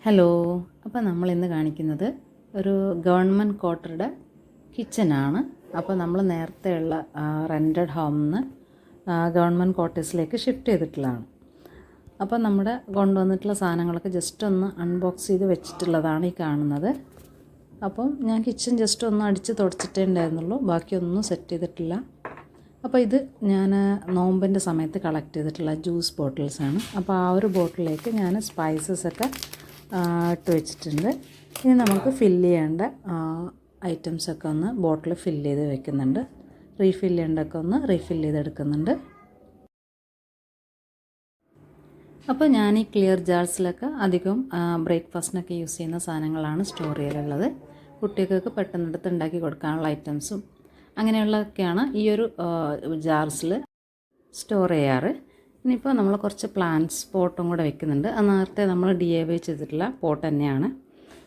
Hello. അപ്പോൾ നമ്മൾ ഇന്ന് കാണിക്കുന്നത് ഒരു ഗവൺമെൻറ് ക്വാർട്ടറുടെ കിച്ചനാണ്. അപ്പോൾ നമ്മൾ നേരത്തെയുള്ള റെൻറ്റഡ് ഹോമിൽ നിന്ന് ഗവൺമെൻറ് ക്വാർട്ടേഴ്സിലേക്ക് ഷിഫ്റ്റ് ചെയ്തിട്ടുള്ളതാണ്. അപ്പോൾ നമ്മുടെ കൊണ്ടുവന്നിട്ടുള്ള സാധനങ്ങളൊക്കെ ജസ്റ്റ് ഒന്ന് അൺബോക്സ് ചെയ്ത് വെച്ചിട്ടുള്ളതാണ് ഈ കാണുന്നത്. അപ്പം ഞാൻ കിച്ചൺ ജസ്റ്റ് ഒന്ന് അടിച്ച് തുടച്ചിട്ടേ ഉണ്ടായിരുന്നുള്ളൂ, ബാക്കിയൊന്നും സെറ്റ് ചെയ്തിട്ടില്ല. അപ്പോൾ ഇത് ഞാൻ നോമ്പിൻ്റെ സമയത്ത് കളക്ട് ചെയ്തിട്ടുള്ള ജ്യൂസ് ബോട്ടിൽസാണ്. അപ്പോൾ ആ ഒരു ബോട്ടിലേക്ക് ഞാൻ സ്പൈസസൊക്കെ ഇട്ട് വെച്ചിട്ടുണ്ട്. ഇനി നമുക്ക് ഫില്ല് ചെയ്യേണ്ട ഐറ്റംസൊക്കെ ഒന്ന് ബോട്ടിൽ ഫില്ല് ചെയ്ത് വെക്കുന്നുണ്ട്. റീഫിൽ ചെയ്യേണ്ടതൊക്കെ ഒന്ന് റീഫിൽ ചെയ്തെടുക്കുന്നുണ്ട്. അപ്പോൾ ഞാൻ ഈ ക്ലിയർ ജാർസിലൊക്കെ അധികം ബ്രേക്ക്ഫാസ്റ്റിനൊക്കെ യൂസ് ചെയ്യുന്ന സാധനങ്ങളാണ് സ്റ്റോർ ചെയ്യലുള്ളത്. കുട്ടികൾക്ക് പെട്ടെന്നെടുത്ത് ഉണ്ടാക്കി കൊടുക്കാനുള്ള ഐറ്റംസും അങ്ങനെയുള്ളതൊക്കെയാണ് ഈ ഒരു ജാർസിൽ സ്റ്റോർ ചെയ്യാറ്. ഇനിയിപ്പോൾ നമ്മൾ കുറച്ച് പ്ലാന്റ്സ് പോട്ടും കൂടെ വെക്കുന്നുണ്ട്. അത് നേരത്തെ നമ്മൾ DIY ചെയ്തിട്ടുള്ള പോട്ട് തന്നെയാണ്.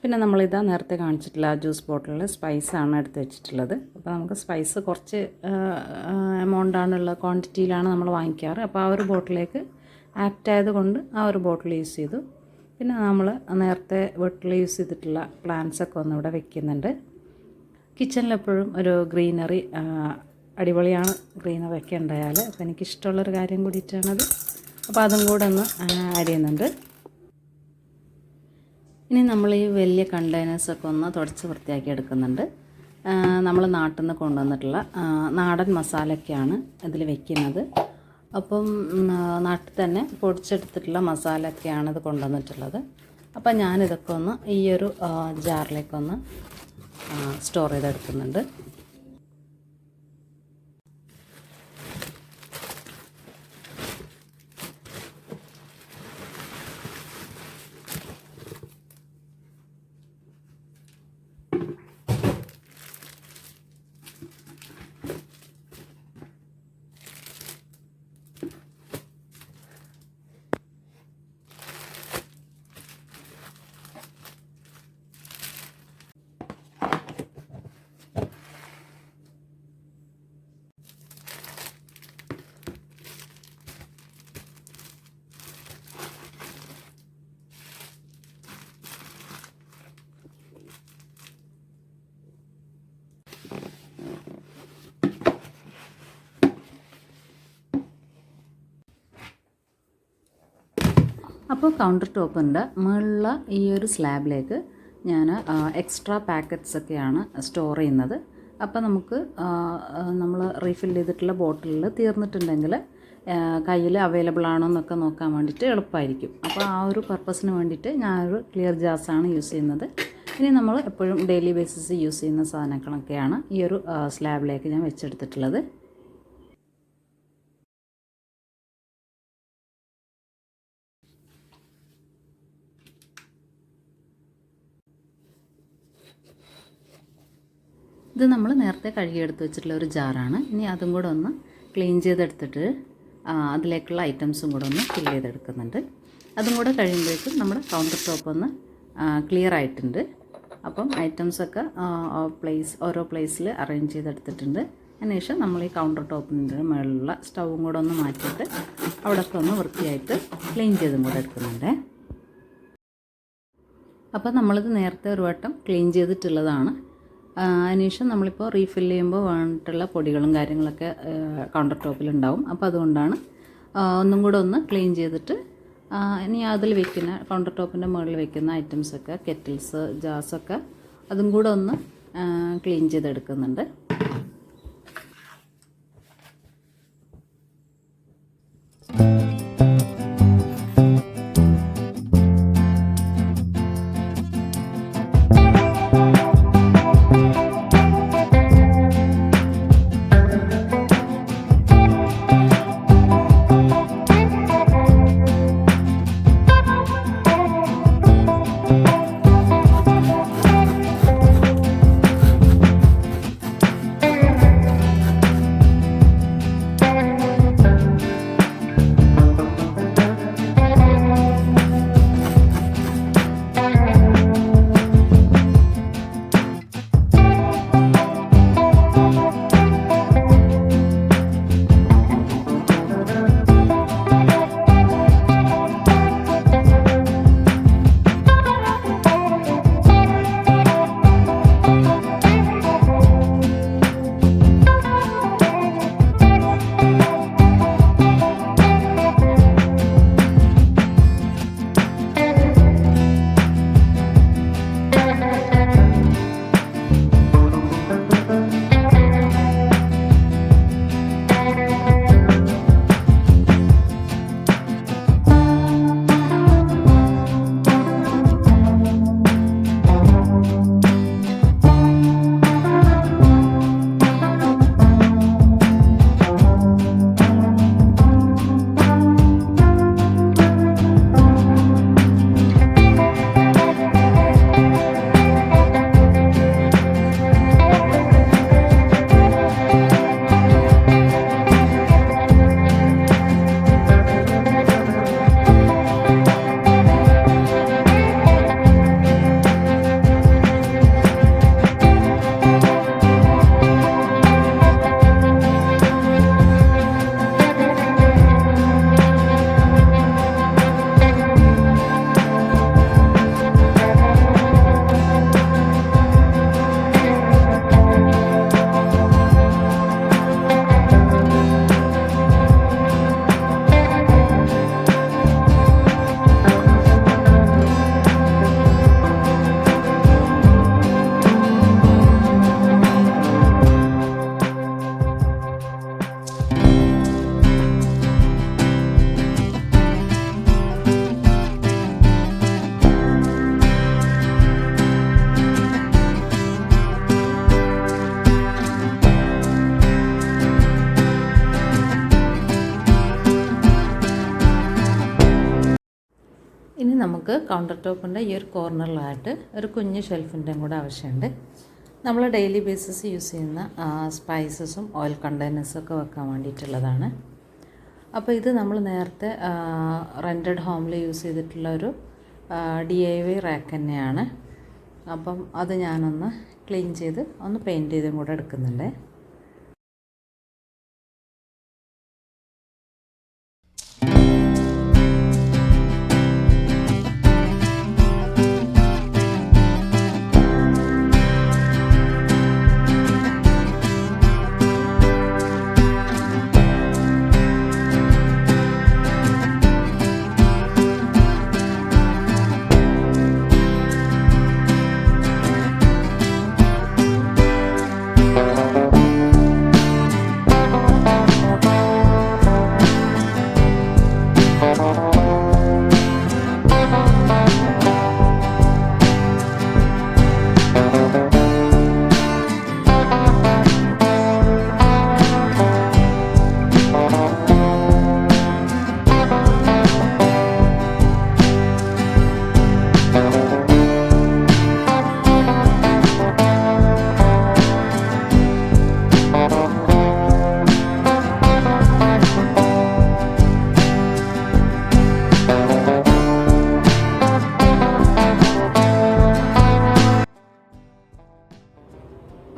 പിന്നെ നമ്മളിതാ നേരത്തെ കാണിച്ചിട്ടുള്ള ജ്യൂസ് ബോട്ടിലിൽ സ്പൈസാണ് എടുത്ത് വെച്ചിട്ടുള്ളത്. അപ്പോൾ നമുക്ക് സ്പൈസ് കുറച്ച് എമൗണ്ടാണുള്ള ക്വാണ്ടിറ്റിയിലാണ് നമ്മൾ വാങ്ങിക്കാറ്. അപ്പോൾ ആ ഒരു ബോട്ടിലേക്ക് ആപ്റ്റ് ആയതുകൊണ്ട് ആ ഒരു ബോട്ടിൽ യൂസ് ചെയ്തു. പിന്നെ നമ്മൾ നേരത്തെ വീട്ടിൽ യൂസ് ചെയ്തിട്ടുള്ള പ്ലാന്റ്സൊക്കെ ഒന്നിവിടെ വെക്കുന്നുണ്ട്. കിച്ചണിലെപ്പോഴും ഒരു ഗ്രീനറി അടിപൊളിയാണ്, ഗ്രീനറി ഒക്കെ ഉണ്ടായാൽ. അപ്പോൾ എനിക്കിഷ്ടമുള്ളൊരു കാര്യം കൂടിയിട്ടാണത്. അപ്പോൾ അതും കൂടെ ഒന്ന് ആഡ് ചെയ്യുന്നുണ്ട്. ഇനി നമ്മൾ ഈ വലിയ കണ്ടെയ്നേഴ്സൊക്കെ ഒന്ന് തുടച്ച് വൃത്തിയാക്കി എടുക്കുന്നുണ്ട്. നമ്മൾ നാട്ടിൽ നിന്ന് കൊണ്ടുവന്നിട്ടുള്ള നാടൻ മസാലയൊക്കെയാണ് ഇതിൽ വെക്കുന്നത്. അപ്പം നാട്ടിൽ തന്നെ പൊടിച്ചെടുത്തിട്ടുള്ള മസാലയൊക്കെയാണ് ഇത് കൊണ്ടുവന്നിട്ടുള്ളത്. അപ്പം ഞാനിതൊക്കെ ഒന്ന് ഈ ഒരു ജാറിലേക്കൊന്ന് സ്റ്റോർ ചെയ്തെടുക്കുന്നുണ്ട്. അപ്പോൾ കൗണ്ടർ ടോപ്പിൻ്റെ മുകളിലുള്ള ഈ ഒരു സ്ലാബിലേക്ക് ഞാൻ എക്സ്ട്രാ പാക്കറ്റ്സൊക്കെയാണ് സ്റ്റോർ ചെയ്യുന്നത്. അപ്പോൾ നമുക്ക് നമ്മൾ റീഫിൽ ചെയ്തിട്ടുള്ള ബോട്ടിലിൽ തീർന്നിട്ടുണ്ടെങ്കിൽ കയ്യിൽ അവൈലബിൾ ആണോ എന്നൊക്കെ നോക്കാൻ വേണ്ടിയിട്ട് എളുപ്പമായിരിക്കും. അപ്പോൾ ആ ഒരു പർപ്പസിന് വേണ്ടിയിട്ട് ഞാനൊരു ക്ലിയർ ജാർസാണ് യൂസ് ചെയ്യുന്നത്. ഇനി നമ്മൾ എപ്പോഴും ഡെയിലി ബേസിസ് യൂസ് ചെയ്യുന്ന സാധനങ്ങളൊക്കെയാണ് ഈ ഒരു സ്ലാബിലേക്ക് ഞാൻ വെച്ചെടുത്തിട്ടുള്ളത്. ഇത് നമ്മൾ നേരത്തെ കഴുകിയെടുത്ത് വെച്ചിട്ടുള്ള ഒരു ജാറാണ്. ഇനി അതും കൂടെ ഒന്ന് ക്ലീൻ ചെയ്തെടുത്തിട്ട് അതിലേക്കുള്ള ഐറ്റംസും കൂടെ ഒന്ന് ഫില്ല് ചെയ്തെടുക്കുന്നുണ്ട്. അതും കൂടെ കഴിയുമ്പോഴേക്കും നമ്മുടെ കൗണ്ടർ ടോപ്പ് ഒന്ന് ക്ലിയർ ആയിട്ടുണ്ട്. അപ്പം ഐറ്റംസൊക്കെ ഓരോ പ്ലേസിൽ അറേഞ്ച് ചെയ്തെടുത്തിട്ടുണ്ട്. അതിനുശേഷം നമ്മൾ ഈ കൗണ്ടർ ടോപ്പിൻ്റെ മുകളിലുള്ള സ്റ്റൗവും കൂടെ ഒന്ന് മാറ്റിയിട്ട് അവിടെയൊക്കെ ഒന്ന് വൃത്തിയായിട്ട് ക്ലീൻ ചെയ്തും കൂടെ എടുക്കുന്നുണ്ട്. അപ്പോൾ നമ്മളിത് നേരത്തെ ഒരു വട്ടം ക്ലീൻ ചെയ്തിട്ടുള്ളതാണ്. അതിനുശേഷം നമ്മളിപ്പോൾ റീഫിൽ ചെയ്യുമ്പോൾ വേണ്ടിയിട്ടുള്ള പൊടികളും കാര്യങ്ങളൊക്കെ കൗണ്ടർ ടോപ്പിലുണ്ടാവും. അപ്പോൾ അതുകൊണ്ടാണ് ഒന്നും കൂടെ ഒന്ന് ക്ലീൻ ചെയ്തിട്ട് ഇനി അതിൽ വെക്കുന്ന കൗണ്ടർ ടോപ്പിൻ്റെ മുകളിൽ വെക്കുന്ന ഐറ്റംസൊക്കെ കെറ്റിൽസ് ജാർസൊക്കെ അതും കൂടെ ഒന്ന് ക്ലീൻ ചെയ്തെടുക്കുന്നുണ്ട്. നമുക്ക് കൗണ്ടർ ടോപ്പിൻ്റെ ഈ ഒരു കോർണറിലായിട്ട് ഒരു കുഞ്ഞ് ഷെൽഫിൻ്റെയും കൂടെ ആവശ്യമുണ്ട്. നമ്മൾ ഡെയിലി ബേസിസ് യൂസ് ചെയ്യുന്ന സ്പൈസസും ഓയിൽ കണ്ടെയ്നേഴ്സും ഒക്കെ വെക്കാൻ വേണ്ടിയിട്ടുള്ളതാണ്. അപ്പോൾ ഇത് നമ്മൾ നേരത്തെ റെൻറ്റഡ് ഹോമിൽ യൂസ് ചെയ്തിട്ടുള്ള ഒരു DIY റാക്ക് തന്നെയാണ്. അപ്പം അത് ഞാനൊന്ന് ക്ലീൻ ചെയ്ത് ഒന്ന് പെയിൻറ്റ് ചെയ്തും കൂടെ എടുക്കുന്നുണ്ട്.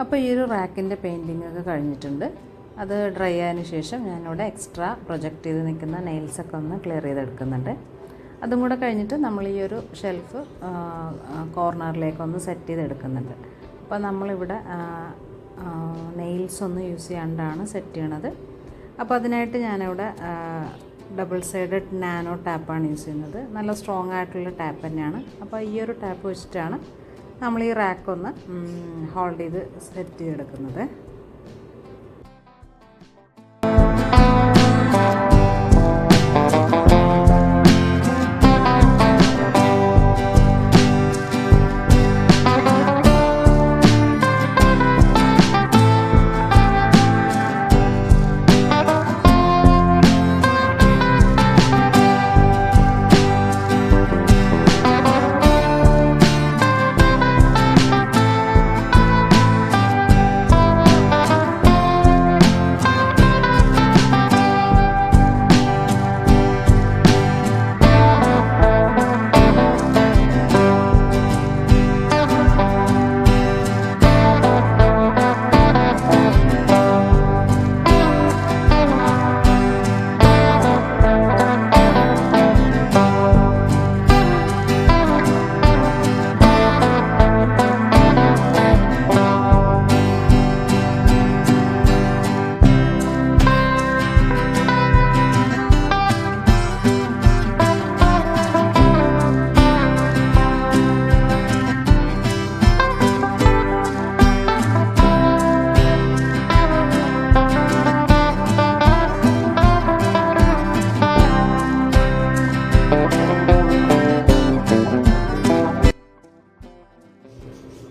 അപ്പോൾ ഈ ഒരു റാക്കിൻ്റെ പെയിൻറ്റിംഗ് ഒക്കെ കഴിഞ്ഞിട്ടുണ്ട്. അത് ഡ്രൈ ആയതിനു ശേഷം ഞാനിവിടെ എക്സ്ട്രാ പ്രൊജക്റ്റ് ചെയ്ത് നിൽക്കുന്ന നെയിൽസൊക്കെ ഒന്ന് ക്ലിയർ ചെയ്തെടുക്കുന്നുണ്ട്. അതും കൂടെ കഴിഞ്ഞിട്ട് നമ്മൾ ഈ ഒരു ഷെൽഫ് കോർണറിലേക്കൊന്ന് സെറ്റ് ചെയ്തെടുക്കുന്നുണ്ട്. അപ്പോൾ നമ്മളിവിടെ നെയിൽസ് ഒന്നും യൂസ് ചെയ്യാണ്ടാണ് സെറ്റ് ചെയ്യണത്. അപ്പോൾ അതിനായിട്ട് ഞാനിവിടെ ഡബിൾ സൈഡഡ് നാനോ ടാപ്പാണ് യൂസ് ചെയ്യുന്നത്. നല്ല സ്ട്രോങ് ആയിട്ടുള്ള ടാപ്പ് തന്നെയാണ്. അപ്പോൾ ഈ ഒരു ടാപ്പ് വെച്ചിട്ടാണ് നമ്മൾ ഈ റാക്കൊന്ന് ഹോൾഡ് ചെയ്ത് സെറ്റ് ചെയ്തെടുക്കുന്നത്.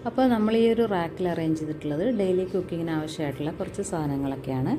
അപ്പോൾ നമ്മൾ ഈ ഒരു റാക്കിൽ അറേഞ്ച് ചെയ്തിട്ടുള്ളത് ഡെയിലി കുക്കിങ്ങിന് ആവശ്യമായിട്ടുള്ള കുറച്ച് സാധനങ്ങളൊക്കെയാണ്.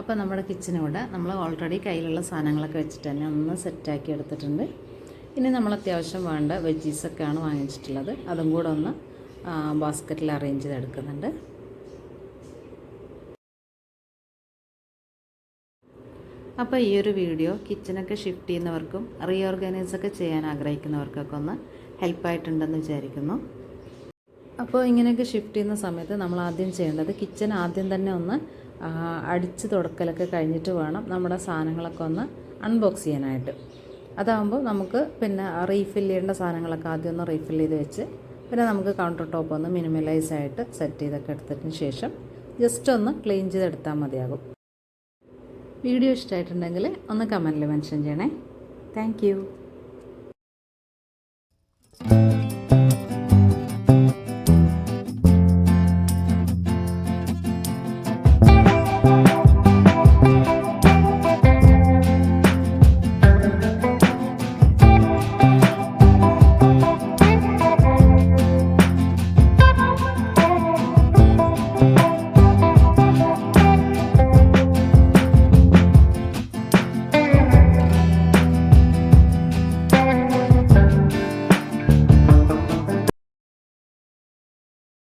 അപ്പോൾ നമ്മുടെ കിച്ചണിവിടെ നമ്മൾ ഓൾറെഡി കയ്യിലുള്ള സാധനങ്ങളൊക്കെ വെച്ചിട്ട് തന്നെ ഒന്ന് സെറ്റാക്കി എടുത്തിട്ടുണ്ട്. ഇനി നമ്മൾ അത്യാവശ്യം വേണ്ട വെജീസൊക്കെയാണ് വാങ്ങിച്ചിട്ടുള്ളത്. അതും കൂടെ ഒന്ന് ബാസ്ക്കറ്റിൽ അറേഞ്ച് ചെയ്തെടുക്കുന്നുണ്ട്. അപ്പോൾ ഈ ഒരു വീഡിയോ കിച്ചണൊക്കെ ഷിഫ്റ്റ് ചെയ്യുന്നവർക്കും റീഓർഗനൈസൊക്കെ ചെയ്യാൻ ആഗ്രഹിക്കുന്നവർക്കൊക്കെ ഒന്ന് ഹെൽപ്പായിട്ടുണ്ടെന്ന് വിചാരിക്കുന്നു. അപ്പോൾ ഇങ്ങനെയൊക്കെ ഷിഫ്റ്റ് ചെയ്യുന്ന സമയത്ത് നമ്മൾ ആദ്യം ചെയ്യേണ്ടത് കിച്ചൺ ആദ്യം തന്നെ ഒന്ന് അടിച്ച് തുടക്കലൊക്കെ കഴിഞ്ഞിട്ട് വേണം നമ്മുടെ സാധനങ്ങളൊക്കെ ഒന്ന് അൺബോക്സ് ചെയ്യാനായിട്ട്. അതാകുമ്പോൾ നമുക്ക് പിന്നെ റീഫിൽ ചെയ്യേണ്ട സാധനങ്ങളൊക്കെ ആദ്യം ഒന്ന് റീഫിൽ ചെയ്ത് വെച്ച് പിന്നെ നമുക്ക് കൗണ്ടർ ടോപ്പ് ഒന്ന് മിനിമലൈസ് ആയിട്ട് സെറ്റ് ചെയ്തൊക്കെ എടുത്തതിന് ശേഷം ജസ്റ്റ് ഒന്ന് ക്ലീൻ ചെയ്തെടുത്താൽ മതിയാകും. വീഡിയോ ഇഷ്ടമായിട്ടുണ്ടെങ്കിൽ ഒന്ന് കമൻറ്റിൽ മെൻഷൻ ചെയ്യണേ. Thank you.